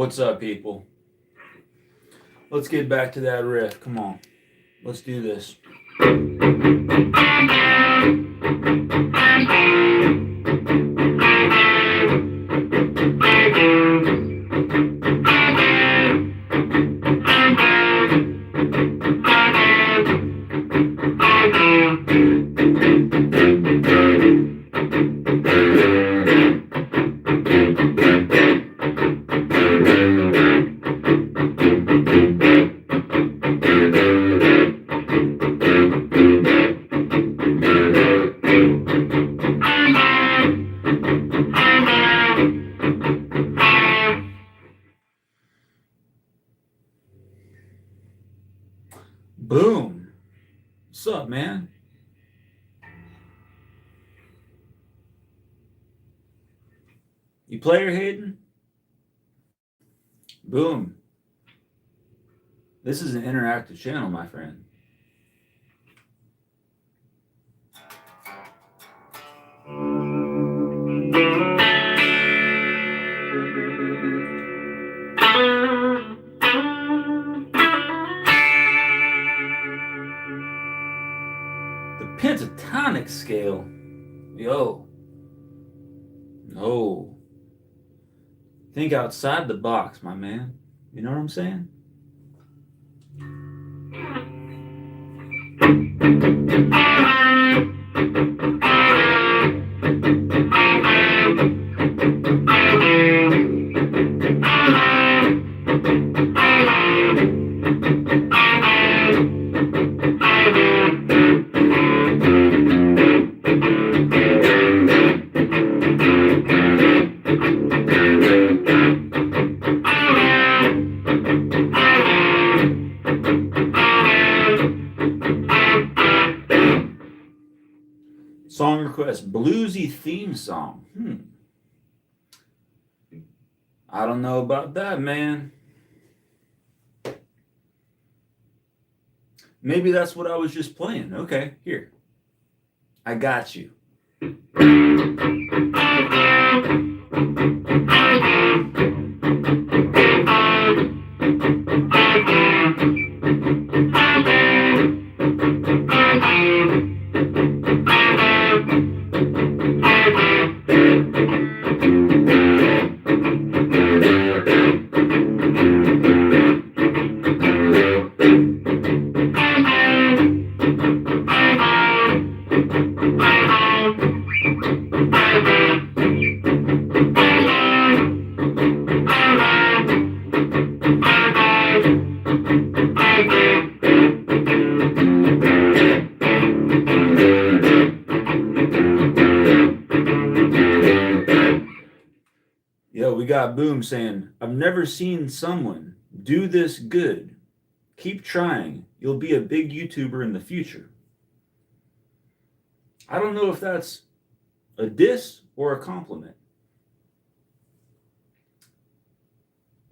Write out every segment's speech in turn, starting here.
What's up, people? Let's get back to that riff. Come on. Let's do this. Boom. What's up, man? You player Hayden? Boom. This is an interactive channel, my friend. Pentatonic scale? Yo. No. Think outside the box, my man. You know what I'm saying? Song request, bluesy theme song. I don't know about that, man. Maybe that's what I was just playing. Okay, here. I got you. Yo, we got Boom saying, I've never seen someone do this good. Keep trying. You'll be a big YouTuber in the future. I don't know if that's a diss or a compliment.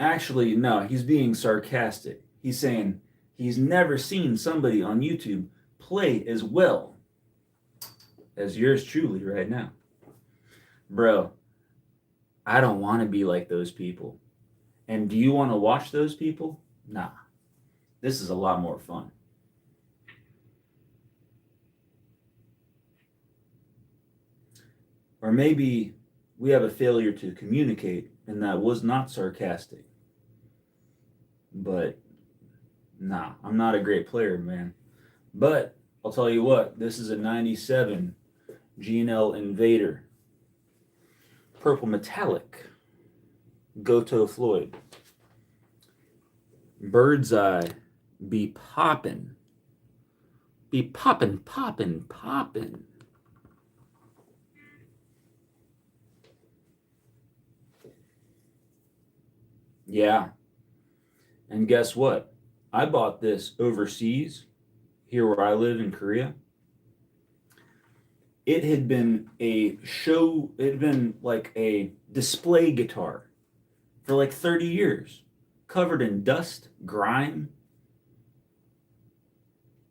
Actually, no, he's being sarcastic. He's saying he's never seen somebody on YouTube play as well as yours truly right now. Bro, I don't want to be like those people. And do you want to watch those people? Nah. This is a lot more fun. Or maybe we have a failure to communicate and that was not sarcastic. But nah, I'm not a great player, man. But I'll tell you what, this is a 97 G&L Invader. Purple metallic. Goto Floyd. Bird's Eye. Be poppin'. Be poppin', poppin', poppin'. Yeah. And guess what? I bought this overseas, here where I live in Korea. It had been it had been like a display guitar for like 30 years, covered in dust, grime.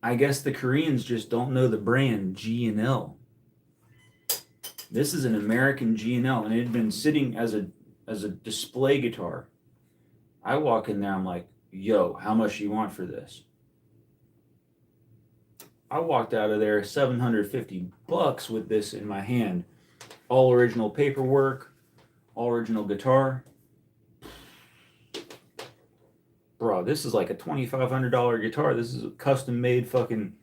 I guess the Koreans just don't know the brand G&L. This is an American G&L, and it had been sitting as a display guitar. I walk in there, I'm like, yo, how much do you want for this? I walked out of there $750 with this in my hand. All original paperwork, all original guitar. Bro, this is like a $2,500 guitar. This is a custom made fucking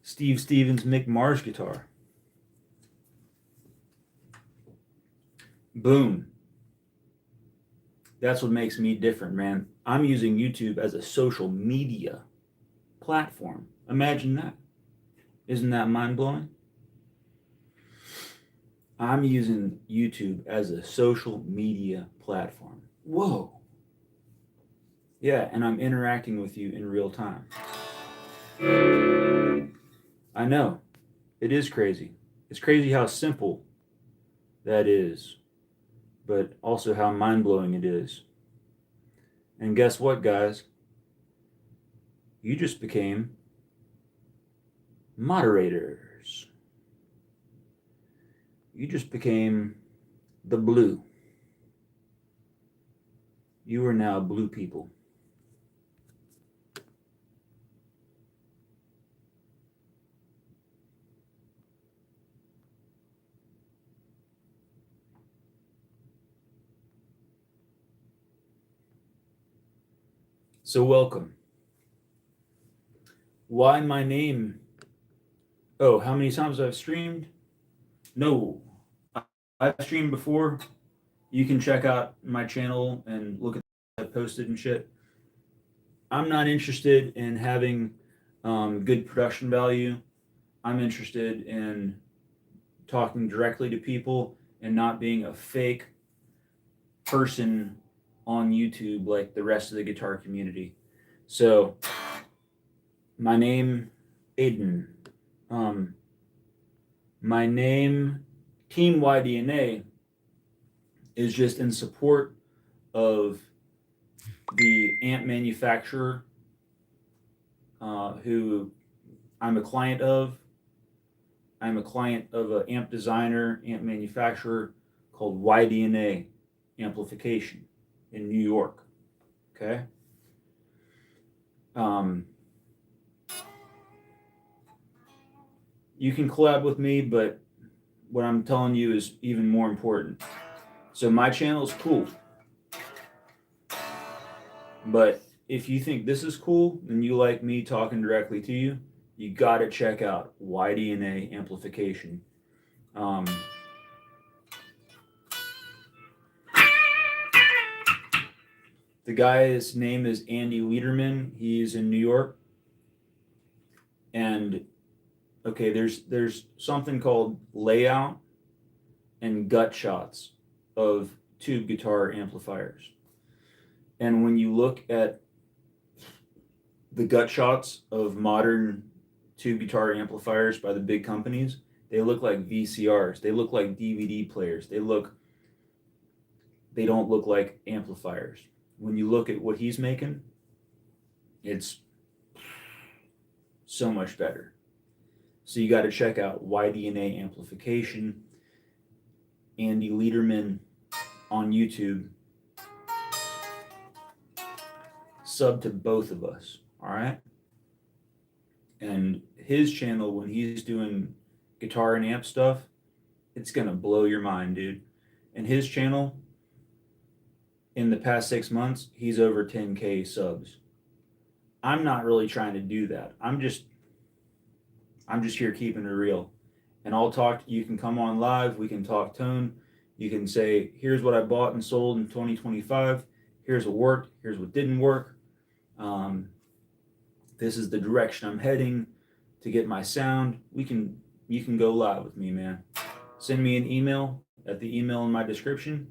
Steve Stevens Mick Mars guitar. Boom. That's what makes me different, man. I'm using YouTube as a social media platform. Imagine that. Isn't that mind-blowing? I'm using YouTube as a social media platform. Whoa. Yeah, and I'm interacting with you in real time. I know. It is crazy. It's crazy how simple that is, but also how mind-blowing it is. And guess what, guys? You just became moderators. You just became the blue. You are now blue people. So welcome. Why my name? Oh, how many times I've streamed? No, I've streamed before. You can check out my channel and look at what I posted and shit. I'm not interested in having good production value. I'm interested in talking directly to people and not being a fake person on YouTube like the rest of the guitar community. So, my name, Aiden. Um, my name, Team YDNA, is just in support of the amp manufacturer who I'm a client of. I'm a client of an amp designer, amp manufacturer called YDNA Amplification in New York. Okay. You can collab with me, but what I'm telling you is even more important. So my channel is cool. But if you think this is cool and you like me talking directly to you, you got to check out YDNA Amplification. The guy's name is Andy Lederman. He's in New York. And okay, there's something called layout and gut shots of tube guitar amplifiers. And when you look at the gut shots of modern tube guitar amplifiers by the big companies, they look like VCRs. They look like DVD players. They don't look like amplifiers. When you look at what he's making, it's so much better. So you got to check out YDNA Amplification, Andy Lederman on YouTube. Sub to both of us, all right? And his channel, when he's doing guitar and amp stuff, it's gonna blow your mind, dude. And his channel, in the past 6 months, he's over 10K subs. I'm not really trying to do that. I'm just here keeping it real. And I'll talk, you can come on live, we can talk tone. You can say, here's what I bought and sold in 2025. Here's what worked, here's what didn't work. This is the direction I'm heading to get my sound. You can go live with me, man. Send me an email at the email in my description.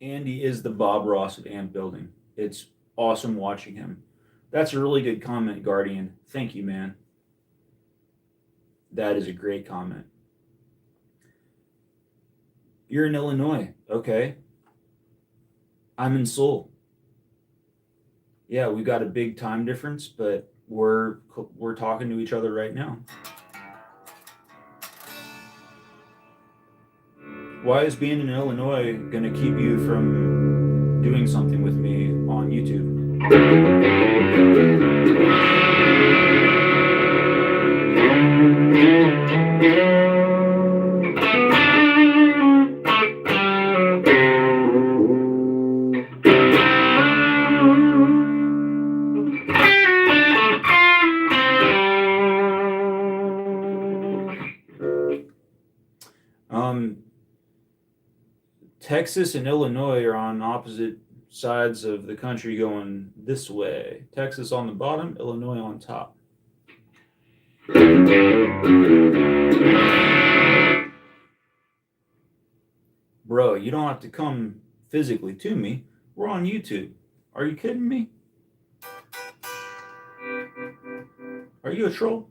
Andy is the Bob Ross of amp building. It's awesome watching him. That's a really good comment, Guardian. Thank you, man. That is a great comment. You're in Illinois. Okay. I'm in Seoul. Yeah, we got a big time difference, but we're talking to each other right now. Why is being in Illinois going to keep you from doing something with me on YouTube? Texas and Illinois are on opposite sides of the country going this way. Texas on the bottom, Illinois on top. Bro, you don't have to come physically to me. We're on YouTube. Are you kidding me? Are you a troll?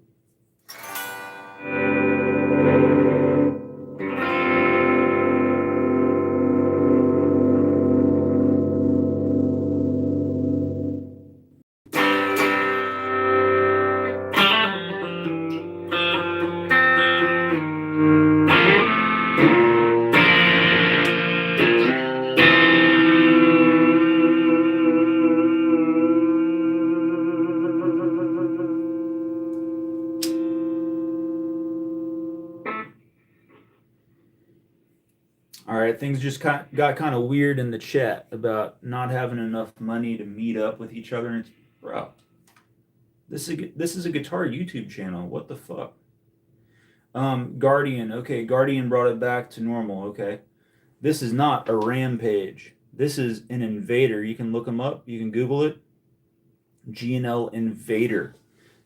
things just got kind of weird in the chat about not having enough money to meet up with each other. And it's, bro, this is a guitar YouTube channel. What the fuck? Guardian. Okay, Guardian brought it back to normal. Okay, this is not a Rampage. This is an Invader. You can look them up. You can Google it. G&L Invader.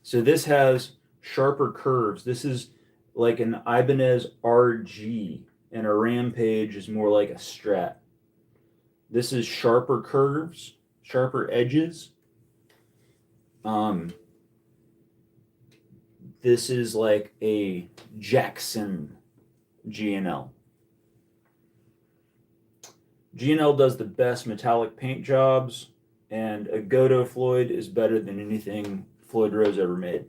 So this has sharper curves. This is like an Ibanez RG, and a Rampage is more like a Strat. This is sharper curves, sharper edges. This is like a Jackson G&L. G&L does the best metallic paint jobs, and a Godo Floyd is better than anything Floyd Rose ever made.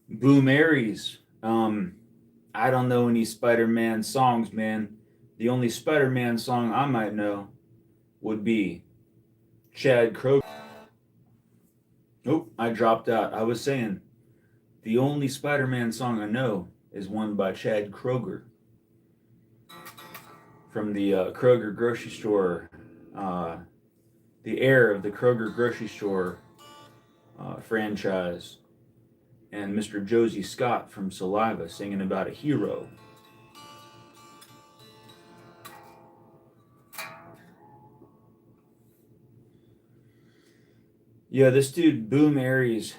Boom Aries. I don't know any Spider-Man songs, man. The only Spider-Man song I might know would be Chad Kroeger. Nope, I dropped out. I was saying the only Spider-Man song I know is one by Chad Kroeger from the Kroger grocery store, the heir of the Kroger grocery store franchise, and Mr. Josie Scott from Saliva singing about a hero. Yeah, this dude, Boom Aries.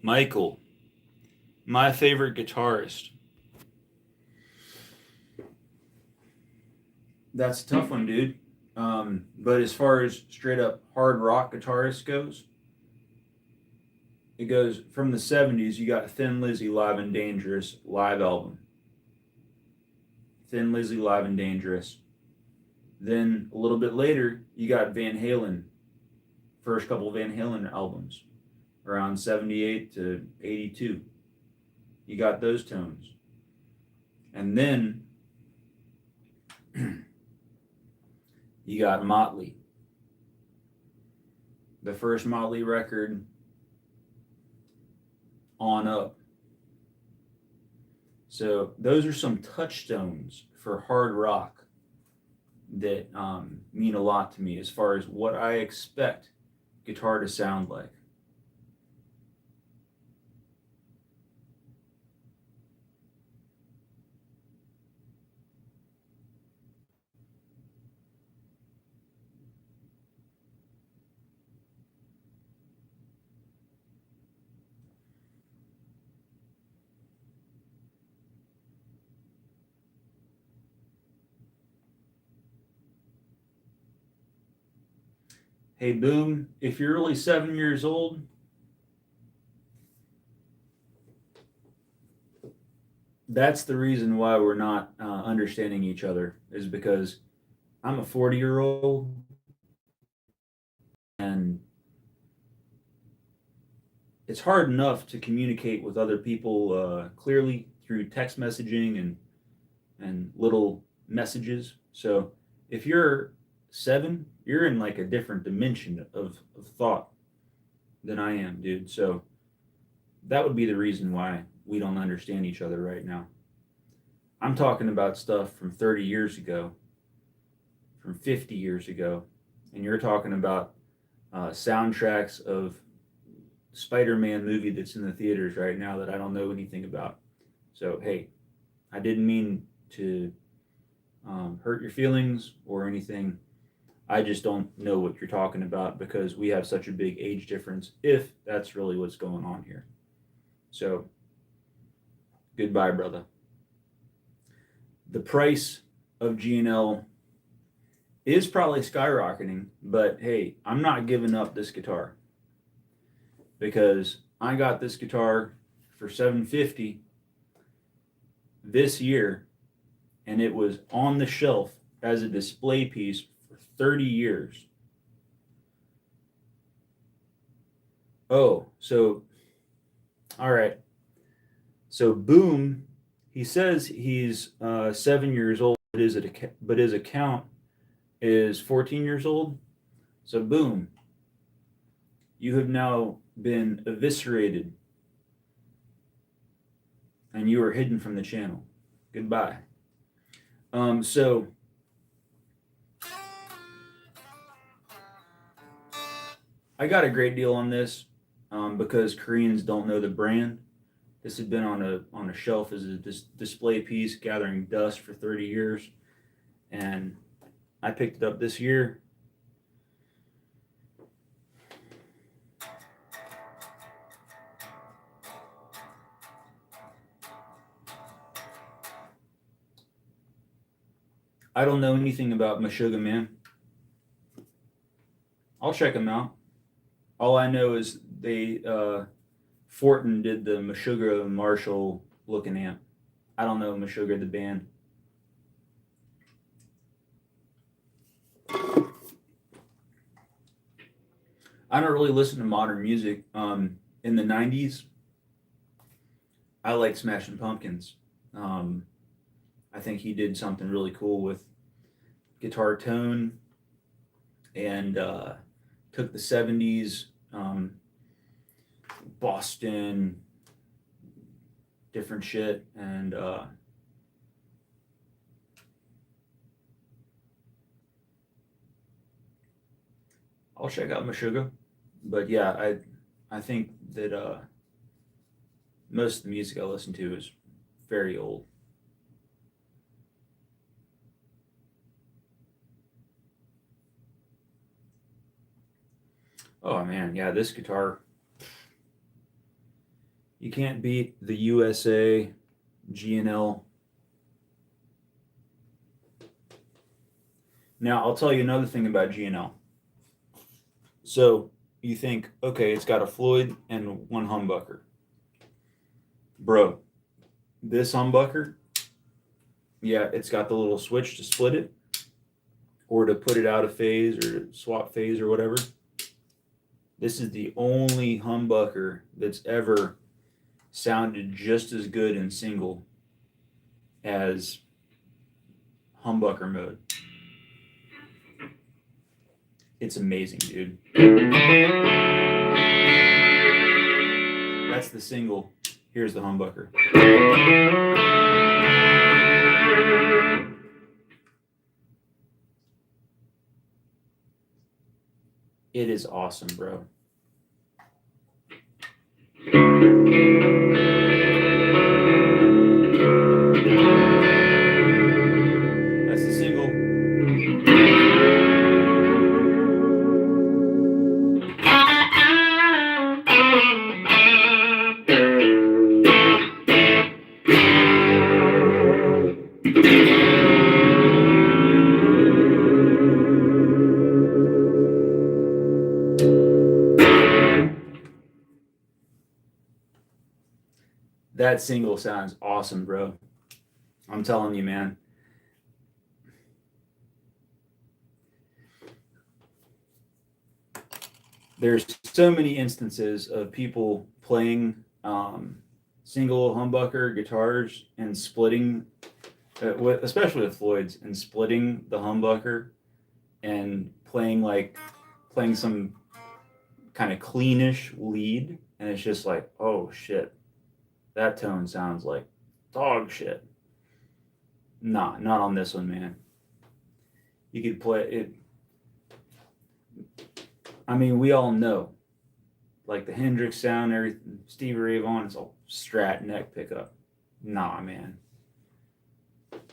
Michael, my favorite guitarist. That's a tough one, dude. But as far as straight up hard rock guitarist goes, it goes from the 70s. You got Thin Lizzy Live and Dangerous live album. Thin Lizzy Live and Dangerous. Then a little bit later, you got Van Halen. First couple of Van Halen albums, around 78 to 82. You got those tones. And then you got Motley. The first Motley record on up. So those are some touchstones for hard rock that mean a lot to me as far as what I expect guitar to sound like. Hey, Boom, if you're only 7 years old, that's the reason why we're not understanding each other, is because I'm a 40-year-old and it's hard enough to communicate with other people clearly through text messaging and little messages. So if you're 7, you're in like a different dimension of thought than I am, dude. So that would be the reason why we don't understand each other right now. I'm talking about stuff from 30 years ago, from 50 years ago, and you're talking about soundtracks of Spider-Man movie that's in the theaters right now that I don't know anything about. So, hey, I didn't mean to hurt your feelings or anything. I just don't know what you're talking about because we have such a big age difference, if that's really what's going on here. So, goodbye, brother. The price of GNL is probably skyrocketing, but hey, I'm not giving up this guitar because I got this guitar for $750 this year, and it was on the shelf as a display piece for 30 years. Oh, so all right. So Boom, he says he's 7 years old, but his account is 14 years old. So Boom, you have now been eviscerated, and you are hidden from the channel. Goodbye. So I got a great deal on this because Koreans don't know the brand. This had been on a shelf as a display piece, gathering dust for 30 years, and I picked it up this year. I don't know anything about Meshuggah Man. I'll check them out. All I know is Fortin did the Meshuggah Marshall looking amp. I don't know Meshuggah the band. I don't really listen to modern music. In the 90s, I like Smashing Pumpkins. I think he did something really cool with guitar tone and took the 70s, Boston, different shit, and I'll check out Meshuggah. But yeah, I think that most of the music I listen to is very old. Oh man, yeah, this guitar, you can't beat the USA GNL. Now, I'll tell you another thing about GNL. So you think, okay, it's got a Floyd and one humbucker. Bro, this humbucker, yeah, it's got the little switch to split it or to put it out of phase or swap phase or whatever. This is the only humbucker that's ever sounded just as good in single as humbucker mode. It's amazing, dude. That's the single. Here's the humbucker. It is awesome, bro. That's the single. That single sounds awesome, bro. I'm telling you, man. There's so many instances of people playing single humbucker guitars and splitting, especially with Floyd's, and splitting the humbucker and playing some kind of cleanish lead, and it's just like, oh shit, that tone sounds like dog shit. Nah, not on this one, man. You could play it. I mean, we all know like the Hendrix sound, everything, Stevie Ray Vaughan, it's all Strat neck pickup. Nah, man.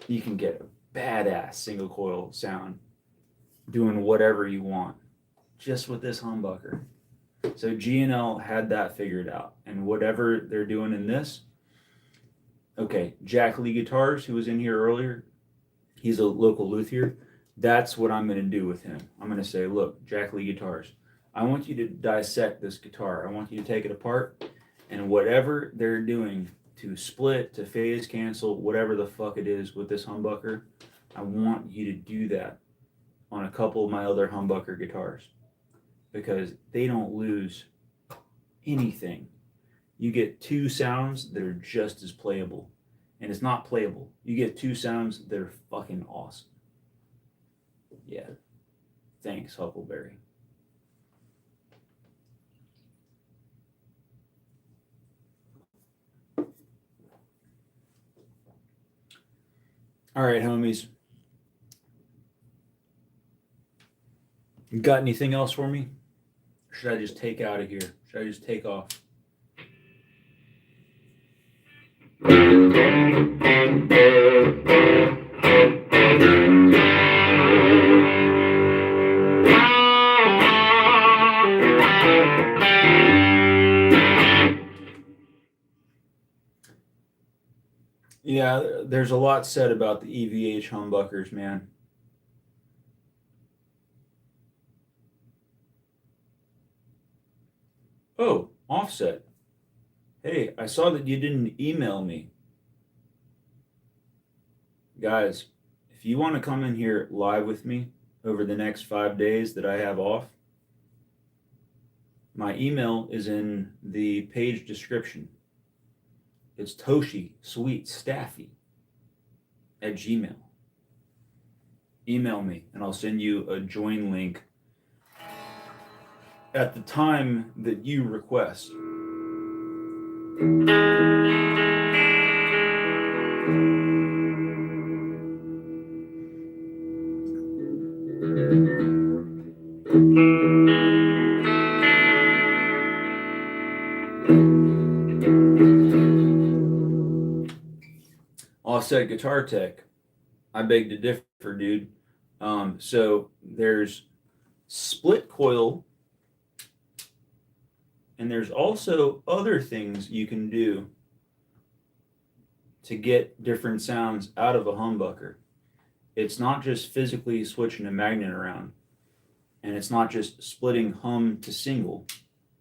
You can get a badass single coil sound doing whatever you want just with this humbucker. So G&L had that figured out, and whatever they're doing in this, okay, Jack Lee Guitars, who was in here earlier, he's a local luthier. That's what I'm going to do with him. I'm going to say, look, Jack Lee Guitars, I want you to dissect this guitar. I want you to take it apart, and whatever they're doing to split, to phase cancel, whatever the fuck it is with this humbucker, I want you to do that on a couple of my other humbucker guitars, because they don't lose anything. You get two sounds that are just as playable. And it's not playable. You get two sounds that are fucking awesome. Yeah. Thanks, Huckleberry. All right, homies. You got anything else for me? Or should I just take out of here? Should I just take off? Yeah, there's a lot said about the EVH humbuckers, man. Oh, Offset. Hey, I saw that you didn't email me. Guys, if you want to come in here live with me over the next 5 days that I have off, my email is in the page description. It's Toshi Sweet Staffy at Gmail. Email me and I'll send you a join link at the time that you request. Offset Guitar Tech. I beg to differ, dude. So there's split coil, and there's also other things you can do to get different sounds out of a humbucker. It's not just physically switching a magnet around, and it's not just splitting hum to single.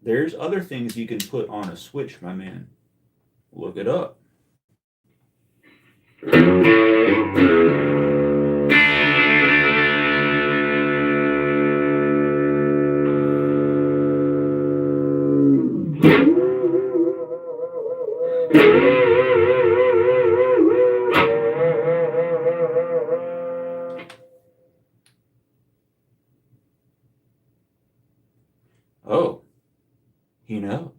There's other things you can put on a switch, my man. Look it up. Oh, he knows.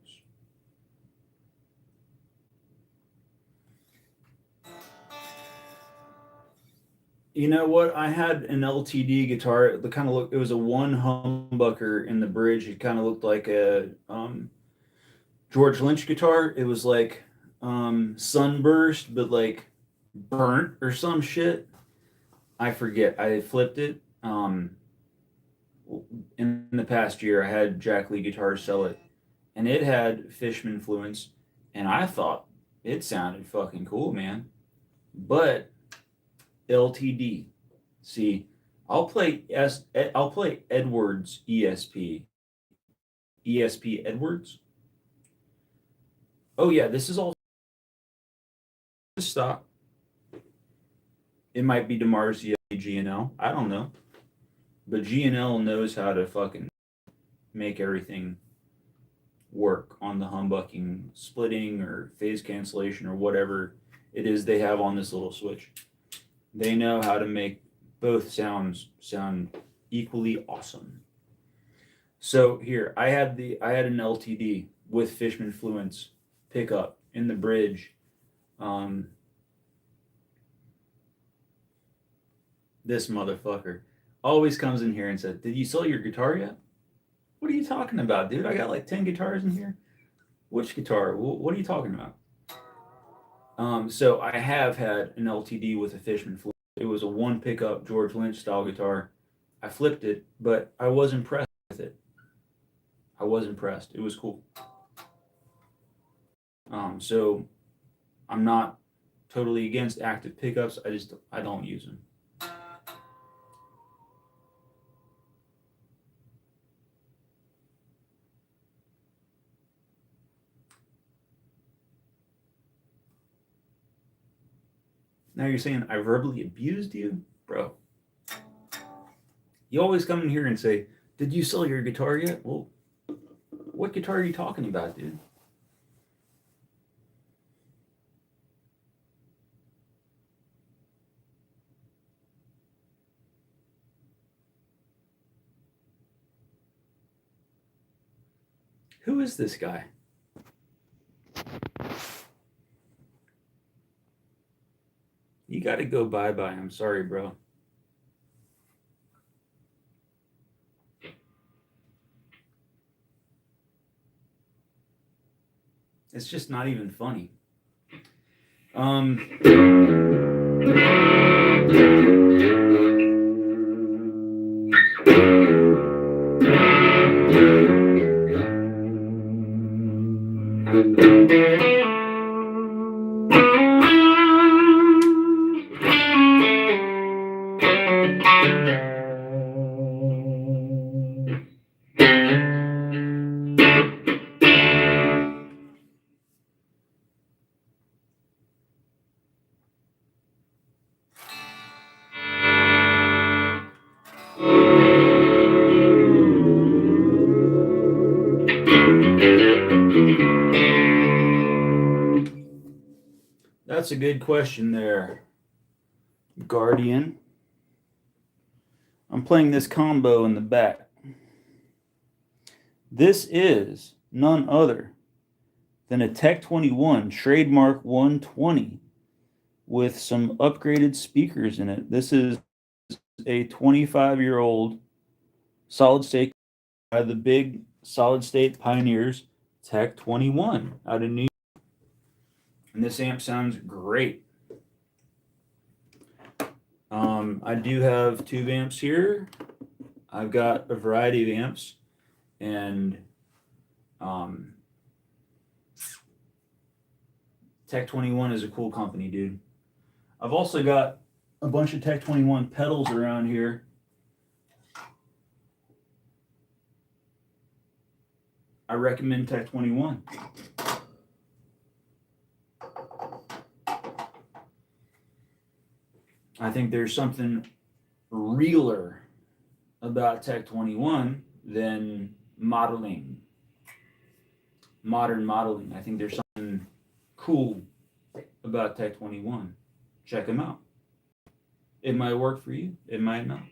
You know what? I had an LTD guitar. The kind of look. It was a one humbucker in the bridge. It kind of looked like a George Lynch guitar. It was like sunburst, but like burnt or some shit. I forget. I flipped it. In the past year, I had Jack Lee Guitars sell it, and it had Fishman Fluence, and I thought it sounded fucking cool, man. But LTD. See, I'll play Edwards ESP. ESP Edwards. Oh yeah, this is all stop. It might be DeMarzio G&L. I don't know. But G&L knows how to fucking make everything work on the humbucking, splitting, or phase cancellation, or whatever it is they have on this little switch. They know how to make both sounds sound equally awesome. So here, I had an LTD with Fishman Fluence pickup in the bridge. This motherfucker always comes in here and says, "Did you sell your guitar yet?" What are you talking about, dude? I got like 10 guitars in here. Which guitar? What are you talking about? So I have had an LTD with a Fishman flute. It was a one pickup George Lynch style guitar. I flipped it, but I was impressed with it. I was impressed. It was cool. So I'm not totally against active pickups. I don't use them. Now you're saying I verbally abused you, bro. You always come in here and say, "Did you sell your guitar yet?" Well, what guitar are you talking about, dude? Who is this guy? You got to go bye-bye. I'm sorry, bro. It's just not even funny. That's a good question there, Guardian. I'm playing this combo in the back. This is none other than a Tech 21 Trademark 120 with some upgraded speakers in it. This is a 25-year-old solid state by the big solid state pioneers, Tech 21 out of New York. And this amp sounds great. I do have tube amps here. I've got a variety of amps, and Tech 21 is a cool company, dude. I've also got a bunch of Tech 21 pedals around here. I recommend Tech 21. I think there's something realer about Tech 21 than modeling, modern modeling. I think there's something cool about Tech 21. Check them out. It might work for you, it might not.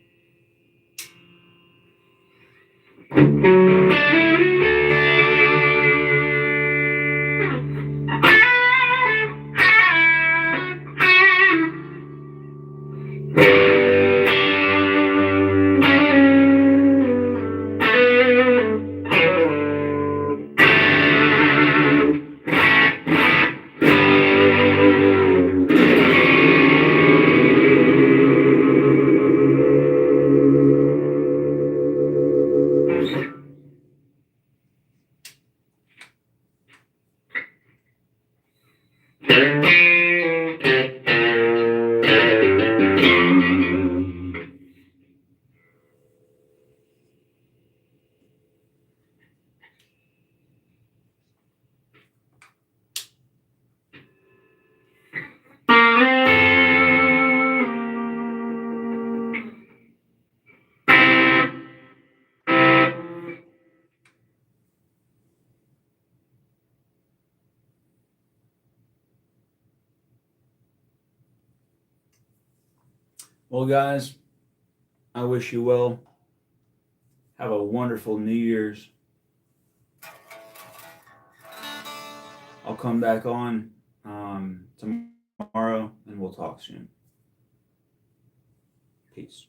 Well, guys, I wish you well. Have a wonderful New Year's. I'll come back on tomorrow and we'll talk soon. Peace.